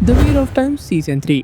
The wheel of time season 3।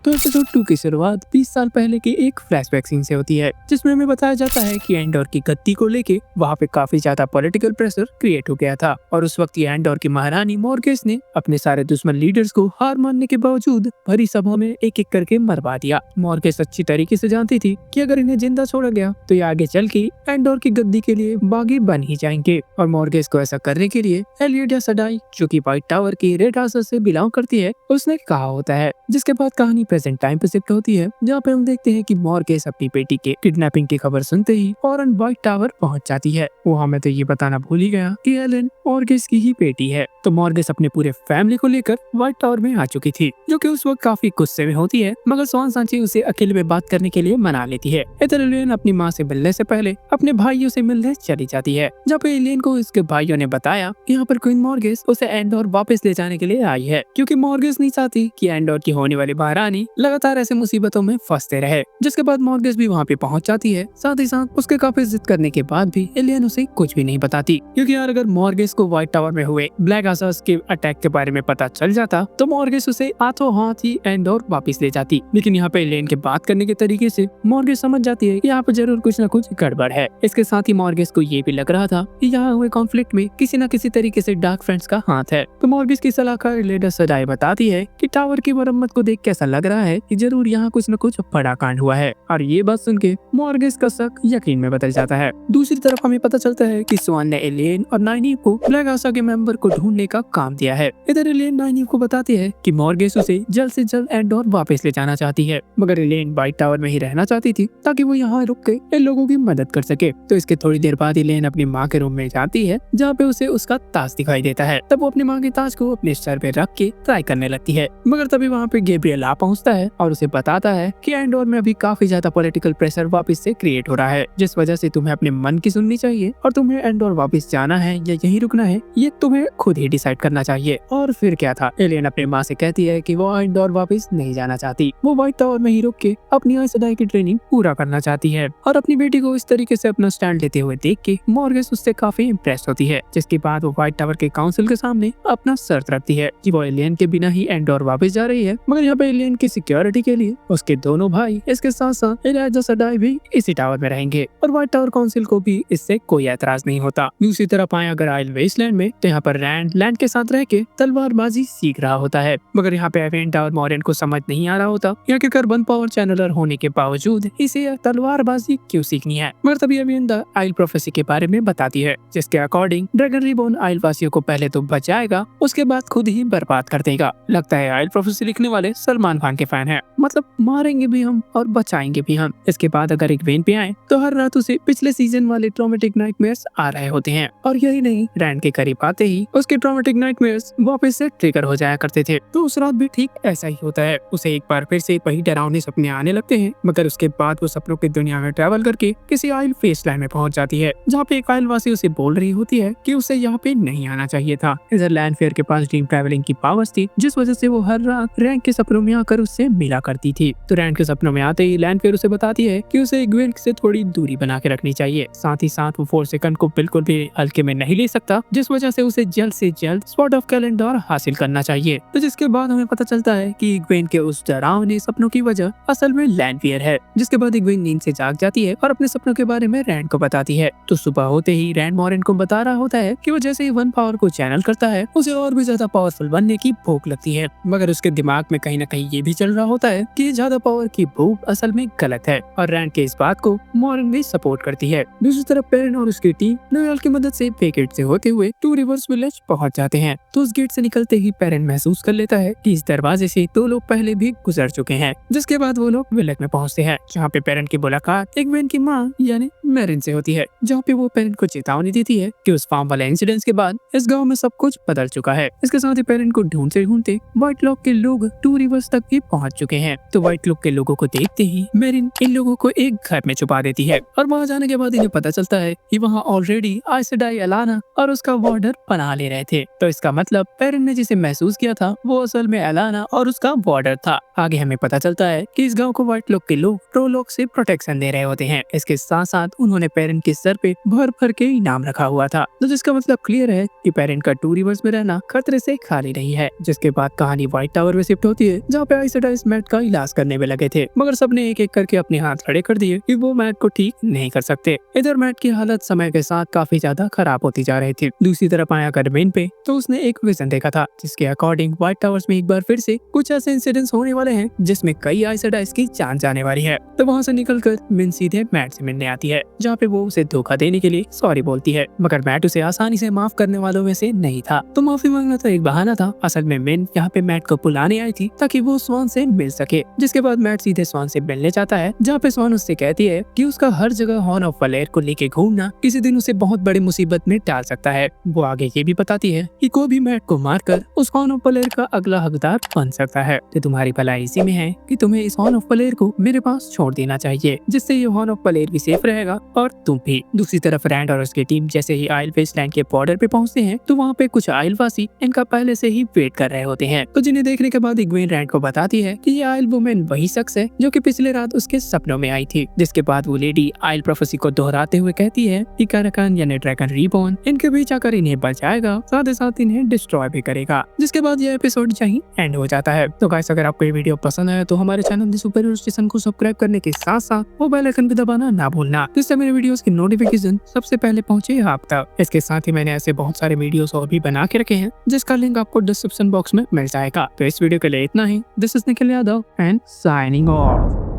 तो episode 2 की शुरुआत 20 साल पहले के एक फ्लैशबैक सीन से होती है, जिसमें हमें बताया जाता है कि एंडोर की गद्दी को लेके वहाँ पे काफी ज्यादा पॉलिटिकल प्रेशर क्रिएट हो गया था और उस वक्त ये एंडोर की महारानी मॉर्गेस ने अपने सारे दुश्मन लीडर्स को हार मानने के बावजूद भरी सभा में एक एक करके मरवा दिया। मॉर्गेस अच्छी तरीके से जानती थी कि अगर इन्हें जिंदा छोड़ा गया तो ये आगे चल के एंडोर की गद्दी के लिए बागी बन ही जाएंगे। और मॉर्गेस को ऐसा करने के लिए एलियट या सडाई, जो कि व्हाइट टावर की रेड हाउस से बिलोंग करती है, उसने कहा होता है। जिसके बाद कहानी प्रेजेंट टाइम पे शिफ्ट होती है, जहाँ पे हम देखते हैं कि मॉर्गेस अपनी बेटी के किडनैपिंग की खबर सुनते ही फौरन व्हाइट टावर पहुंच जाती है। वहाँ मैं तो ये बताना भूल ही गया कि एलन मॉर्गेस की ही बेटी है। तो मॉर्गेस अपने पूरे फैमिली को लेकर व्हाइट टावर में आ चुकी थी, जो कि उस वक्त काफी गुस्से में होती है, मगर स्वान सांची उसे अकेले में बात करने के लिए मना लेती है। इधर एलियन अपनी माँ से मिलने से पहले अपने भाइयों से मिलने चली जाती है, जहाँ पे एलियन को उसके भाइयों ने बताया कि यहाँ पर क्वीन मॉर्गेस उसे एंडोर वापस ले जाने के लिए आई है, क्योंकि मॉर्गेस नहीं चाहती कि एंडोर की होने वाली महारानी लगातार ऐसे मुसीबतों में फंसते रहे। जिसके बाद मॉर्गेस भी वहाँ पे पहुँच जाती है। साथ ही साथ उसके काफी जिद करने के बाद भी एलियन उसे कुछ भी नहीं बताती, क्योंकि यार अगर मॉर्गेस को व्हाइट टावर में हुए ब्लैक आसास के अटैक के बारे में पता चल जाता तो मॉर्गेस उसे हाथों हाथ ही एंडोर वापस ले जाती। लेकिन यहाँ पे एलियन के बात करने के तरीके से मॉर्गेस समझ जाती है कि यहाँ पर जरूर कुछ न कुछ गड़बड़ है। इसके साथ ही मॉर्गेस को ये भी लग रहा था कि यहाँ हुए कॉन्फ्लिक्ट में किसी न किसी तरीके से डार्क फ्रेंड्स का हाथ है। तो मॉर्गेस की सलाहकार लेडर सडाई बताती है कि टावर की मरम्मत को देख के ऐसा लग रहा है कि जरूर यहाँ कुछ न कुछ बड़ा कांड हुआ है। और ये बात सुन के मॉर्गेस का शक यकीन में बदल जाता है। दूसरी तरफ हमें पता चलता है कि स्वान ने एलियन और नाइनीव को ब्लैक आसा के मेंबर को ढूंढने का काम दिया है। इधर एलियन नाइनीव को बताती है कि मॉर्गेस उसे जल्द से जल्द एंडोर वापस ले जाना चाहती है, मगर एलियन व्हाइट टावर में ही रहना चाहती थी ताकि वो यहाँ रुक के इन लोगों की मदद कर सके। तो इसके थोड़ी देर बाद एलियन अपनी माँ के रूम में जाती है, जहाँ पे उसे उसका ताज दिखाई देता है। तब वो अपनी माँ के ताज को अपने सर पे रख के ट्राई करने लगती है, मगर तभी वहाँ पे गैब्रियल आ पहुँचता है और उसे बताता है कि एंडोर में अभी काफी ज्यादा पॉलिटिकल प्रेशर वापस से क्रिएट हो रहा है, जिस वजह से तुम्हें अपने मन की सुननी चाहिए और तुम्हें एंडोर वापस जाना है या यहीं रुकना है ये तुम्हें खुद ही डिसाइड करना चाहिए। और फिर क्या था, एलियन अपनी माँ से कहती है कि वो एंडोर वापस नहीं जाना चाहती, वो व्हाइट टावर में ही रुक के अपनी आइस सदाई की ट्रेनिंग पूरा करना चाहती है। और अपनी बेटी को इस तरीके से अपना स्टैंड लेते हुए देख के मॉर्गेस उससे काफी इम्प्रेस होती है, जिसके बाद वो व्हाइट टावर के काउंसिल के सामने अपना शर्त रखती है कि वो एलियन के बिना ही एंडोर वापस जा रही है, मगर यहाँ पे एलियन की सिक्योरिटी के लिए उसके दोनों भाई इसके साथ साथ एलिजा सडाई भी इसी टावर में रहेंगे और व्हाइट टावर काउंसिल को भी इससे कोई ऐतराज नहीं होता। दूसरी तरफ आए अगर आइल वेस्टलैंड में, तो यहाँ पर रैंड लैंड के साथ रह के तलवारबाजी सीख रहा होता है, मगर यहाँ पे एवेंटा और मॉरेन को समझ नहीं आ रहा होता यहाँ के कार्बन पावर चैनलर होने के बावजूद इसे तलवारबाजी क्यों सीखनी है। मगर तभी एवेंटा आइल प्रोफेसी के बारे में बताती है, जिसके अकॉर्डिंग ड्रैगन रिबोर्न आइल वासियों को पहले तो बचाएगा, उसके बाद खुद ही बर्बाद कर देगा। लगता है आइल प्रोफेसी लिखने वाले सलमान खान के फैन है, मतलब मारेंगे भी हम और बचाएंगे भी हम। इसके बाद अगर एक वेन पे आए तो हर रात उसे पिछले सीजन वाले ट्रॉमेटिक नाइटमेयर्स आ रहे होते हैं, और यही नहीं, रैंड के करीब आते ही उसके ट्रॉमेटिक नाइटमेयर्स वापस से ट्रिगर हो जाया करते थे। तो उस रात भी ठीक ऐसा ही होता है, उसे एक बार फिर से वही डरावने सपने आने लगते हैं, मगर उसके बाद वो सपनों की दुनिया में ट्रैवल करके किसी आइल फेसलैंड में पहुंच जाती है, जहाँ पे एक आइल वासी उसे बोल रही होती है कि उसे यहाँ पे नहीं आना चाहिए था। इधर लैंडफेयर के पास ड्रीम ट्रैवलिंग की पावर्स थी, जिस वजह से वो हर रात रैंक के सपनों में आकर उससे मिला करती थी। तो रैंक के सपनों में आते ही लैंडफेयर उसे बताती है कि उसे ग्वेन से थोड़ी दूरी बना के रखनी चाहिए, साथ ही साथ वो 4 सेकंड को बिल्कुल भी हल्के में नहीं ले सकता, जिस वजह से उसे जल्द से जल्द स्वॉर्ड ऑफ कैलेंडर हासिल करना चाहिए। तो जिसके बाद हमें पता चलता है कि ग्वेन के उस डरावने सपनों की वजह असल में लैंडफेयर है। जिसके बाद ग्वेन नींद से जाग जाती है और अपने सपनों के बारे में रैंड को बताती है। तो सुबह होते ही रैंड मॉरेन को बता रहा होता है कि वो जैसे ही वन पावर को चैनल करता है उसे और भी ज्यादा पावरफुल बनने की भूख लगती है, मगर उसके दिमाग में कहीं न कहीं ये भी चल रहा होता है कि ज्यादा पावर की भूख असल में गलत है, और रैंड के इस बात को मॉरेन भी सपोर्ट करती है। दूसरी तरफ पेरेन और उसकी टीम नोएल की मदद से पेकेट से होते हुए टू रिवर्स विलेज पहुंच जाते हैं। तो उस गेट से निकलते ही पेरेन महसूस कर लेता है कि इस दरवाजे से 2 लोग पहले भी गुजर चुके हैं। जिसके बाद वो लोग विलेज में पहुंचते हैं, जहाँ पे पेरेन की मुलाकात एक वेन की माँ यानी मेरिन से होती है, जहाँ पे वो पेरेन को चेतावनी देती है कि उस फार्म वाले इंसिडेंट के बाद इस गाँव में सब कुछ बदल चुका है। इसके साथ ही पेरेन को ढूंढते ढूंढते व्हाइट लॉक के लोग टू रिवर्स तक भी पहुंच चुके हैं। तो व्हाइट क्लोक के लोगों को देखते ही मेरिन इन लोगों को एक घर में छुपा देती है और वहां जाने के बाद इन्हें पता चलता है कि वहां ऑलरेडी आइस सेडाई एलाना और उसका वार्डर पनाह ले रहे थे। तो इसका मतलब पेरेन ने जिसे महसूस किया था वो असल में एलाना और उसका वार्डर था। आगे हमें पता चलता है कि इस गांव को व्हाइट क्लोक के लोग प्रोलोक से प्रोटेक्शन दे रहे होते हैं। इसके साथ साथ उन्होंने पेरेन के सर पे भर भर के इनाम रखा हुआ था, तो जिसका मतलब क्लियर है कि पेरेन का 2 रिवर्स में रहना खतरे से खाली नहीं है। जिसके बाद कहानी व्हाइट टावर में शिफ्ट होती है, जहाँ पे आइस सेडाई मैट का इलाज करने में लगे थे, मगर सबने एक एक करके अपने हाथ खड़े कर दिए कि वो मैट को ठीक नहीं कर सकते। इधर मैट की हालत समय के साथ काफी ज्यादा खराब होती जा रही थी। दूसरी तरफ आया करमेन पे तो उसने एक विजन देखा था, जिसके अकॉर्डिंग व्हाइट टावर्स में एक बार फिर से कुछ ऐसे इंसिडेंट्स होने वाले हैं जिसमें कई आइस सेडाइस की जान जाने वाली है। तो वहाँ से निकलकर मिन सीधे मैट से मिलने आती है, जहाँ पे वो उसे धोखा देने के लिए सॉरी बोलती है, मगर मैट उसे आसानी से माफ करने वालों में से नहीं था। तो माफी मांगना तो एक बहाना था, असल में मिन यहाँ पे मैट को बुलाने आई थी ताकि वो स्वान से मिल सके। जिसके बाद मैट सीधे स्वान से मिलने जाता है, जहाँ पे स्वान उससे कहती है कि उसका हर जगह हॉर्न ऑफ वलेर को लेके घूमना किसी दिन उसे बहुत बड़ी मुसीबत में डाल सकता है। वो आगे ये भी बताती है कि कोई भी मैट को मारकर उस हॉर्न ऑफ वलेर का अगला हकदार बन सकता है। तो तुम्हारी भलाई इसी में है कि तुम्हें इस हॉर्न ऑफ वलेर को मेरे पास छोड़ देना चाहिए, जिससे ये हॉर्न ऑफ वलेर भी सेफ रहेगा और तुम भी। दूसरी तरफ रैंड और उसकी टीम जैसे ही आइल वेस्टलैंड के बॉर्डर पे पहुंचते हैं, तो वहाँ पे कुछ आइल वासी इनका पहले से ही वेट कर रहे होते हैं। तो जिन्हें देखने के बाद इग्वेन रैंड को बताती है कि ये आइल वुमेन वही शख्स है जो कि पिछले रात उसके सपनों में आई थी। जिसके बाद वो लेडी आइल प्रोफेसी को दोहराते हुए कहती है कि काराकान यानी ड्रैगन रीबॉर्न इनके बीच आकर इन्हें बचाएगा, साथ ही साथ इन्हें डिस्ट्रॉय भी करेगा। जिसके बाद ये एपिसोड यहीं एंड हो जाता है। तो गाइस, अगर आपको ये वीडियो पसंद आया तो हमारे channel the super hero station को सब्सक्राइब करने के साथ साथ वो बेल आइकन भी दबाना ना भूलना, जिससे मेरे वीडियोस की नोटिफिकेशन सबसे पहले पहुंचे आप तक। इसके साथ ही मैंने ऐसे बहुत सारे वीडियोस और भी बना के रखे हैं, जिसका लिंक आपको डिस्क्रिप्शन बॉक्स में मिल जाएगा। तो इस वीडियो के लिए इतना ही। This is Nikhil Yadav and signing of.